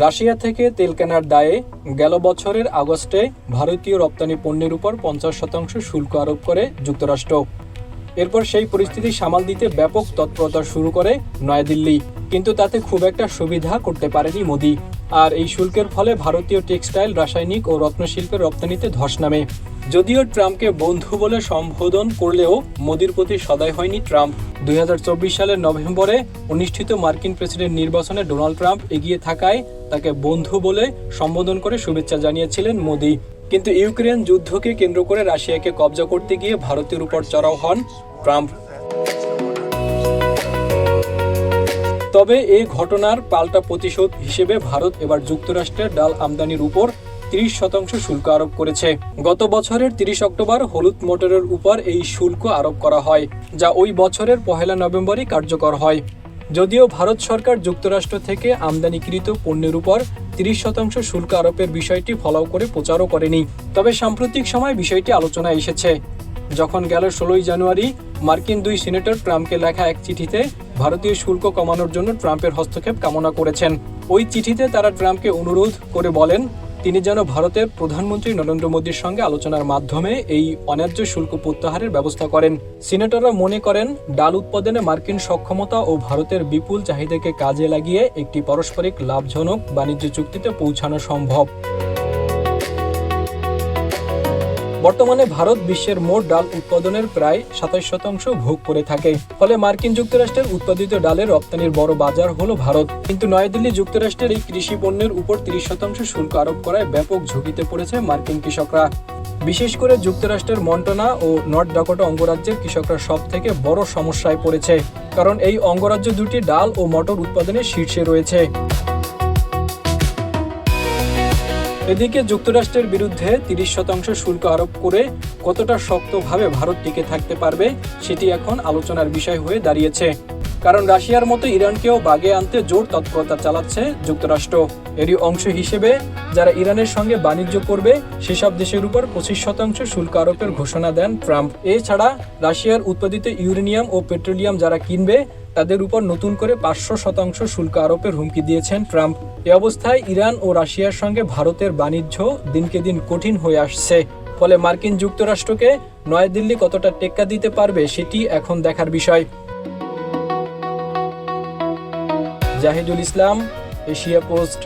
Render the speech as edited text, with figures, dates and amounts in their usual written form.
Russia থেকে তেল কেনার দায়ে গেল বছরের আগস্টে ভারতীয় রপ্তানি পণ্যের উপর 50% শুল্ক আরোপ করে যুক্তরাষ্ট্র। এরপর সেই পরিস্থিতি সামাল দিতে ব্যাপক তৎপরতা শুরু করে নয়াদিল্লি, কিন্তু তাতে খুব একটা সুবিধা করতে পারেনি মোদি। আর এই শুল্কের ফলে ভারতীয় টেক্সটাইল, রাসায়নিক ও রত্নশিল্পের রপ্তানিতে ধস নামে। যদিও ট্রাম্পকে বন্ধু বলে সম্বোধন করলেও মোদির প্রতি সদয় হয়নি ট্রাম্প। 2024 সালের নভেম্বরে অনুষ্ঠিত মার্কিন প্রেসিডেন্ট নির্বাচনে ডোনাল্ড ট্রাম্প এগিয়ে থাকায় তাকে বন্ধু বলে সম্বোধন করে শুভেচ্ছা জানিয়েছিলেন মোদি। কিন্তু ইউক্রেন যুদ্ধকে কেন্দ্র করে রাশিয়াকে কব্জা করতে গিয়ে ভারতের উপর চড়াও হন ট্রাম্প। তবে এই ঘটনার পাল্টা প্রতিশোধ হিসেবে ভারত এবার যুক্তরাষ্ট্রের ডাল আমদানির উপর 30% শুল্ক আরোপ করেছে। গত বছরের 30 অক্টোবর হলুদ মটরের উপর এই শুল্ক আরোপ করা হয়, যা ওই বছরের 1 নভেম্বরই কার্যকর হয়। যদিও ভারত সরকার যুক্তরাষ্ট্র থেকে আমদানিকৃত পণ্যের উপর 30% শুল্ক আরোপের বিষয়টি ফলো করে প্রচারও করেনি। তবে সাম্প্রতিক সময় বিষয়টি আলোচনায় এসেছে, যখন গেল 16 জানুয়ারি মার্কিন 2 সিনেটর ট্রাম্পকে লেখা এক চিঠিতে ভারতীয় শুল্ক কমানোর জন্য ট্রাম্পের হস্তক্ষেপ কামনা করেছেন। ওই চিঠিতে তারা ট্রাম্পকে অনুরোধ করে বলেন তিনি যেন ভারতের প্রধানমন্ত্রী নরেন্দ্র মোদীর সঙ্গে আলোচনার মাধ্যমে এই অন্যায্য শুল্ক প্রত্যাহারের ব্যবস্থা করেন। সিনেটররা মনে করেন ডাল উৎপাদনে মার্কিন সক্ষমতা ও ভারতের বিপুল চাহিদাকে কাজে লাগিয়ে একটি পারস্পরিক লাভজনক বাণিজ্য চুক্তিতে পৌঁছানো সম্ভব। বর্তমানে ভারত বিশ্বের মোট ডাল উৎপাদনের প্রায় 27% ভোগ করে থাকে। ফলে মার্কিন যুক্তরাষ্ট্রের উৎপাদিত ডালের রপ্তানির বড় বাজার হলো ভারত। কিন্তু নয়াদিল্লি যুক্তরাষ্ট্রের এই কৃষি পণ্যের উপর 30% শুল্ক আরোপ করায় ব্যাপক ঝুঁকিতে পড়েছে মার্কিন কৃষকরা। বিশেষ করে যুক্তরাষ্ট্রের মন্টানা ও নর্থ ডাকোটা অঙ্গরাজ্যের কৃষকরা সব থেকে বড় সমস্যায় পড়েছে, কারণ এই অঙ্গরাজ্য দুটি ডাল ও মটর উৎপাদনের শীর্ষে রয়েছে। এদিকে যুক্তরাষ্ট্রের বিরুদ্ধে 30% শুল্ক আরোপ করে কতটা শক্তভাবে ভারত টিকে থাকতে পারবে সেটি এখন আলোচনার বিষয় হয়ে দাঁড়িয়েছে, কারণ রাশিয়ার মতো ইরানকেও বাগে আনতে জোর তৎপরতা চালাচ্ছে যুক্তরাষ্ট্র। এরই অংশ হিসেবে যারা ইরানের সঙ্গে বাণিজ্য করবে সেসব দেশের উপর 25% শুল্ক আরোপের ঘোষণা দেন ট্রাম্প। এছাড়া রাশিয়ার উৎপাদিত ইউরেনিয়াম ও পেট্রোলিয়াম যারা কিনবে তাদের উপর নতুন করে 500% শুল্ক আরোপের হুমকি দিয়েছেন ট্রাম্প। এ অবস্থায় ইরান ও রাশিয়ার সঙ্গে ভারতের বাণিজ্য দিনকে দিন কঠিন হয়ে আসছে। ফলে মার্কিন যুক্তরাষ্ট্রকে নয়াদিল্লি কতটা টেক্কা দিতে পারবে সেটি এখন দেখার বিষয়। জাহিদুল ইসলাম, এশিয়া পোস্ট।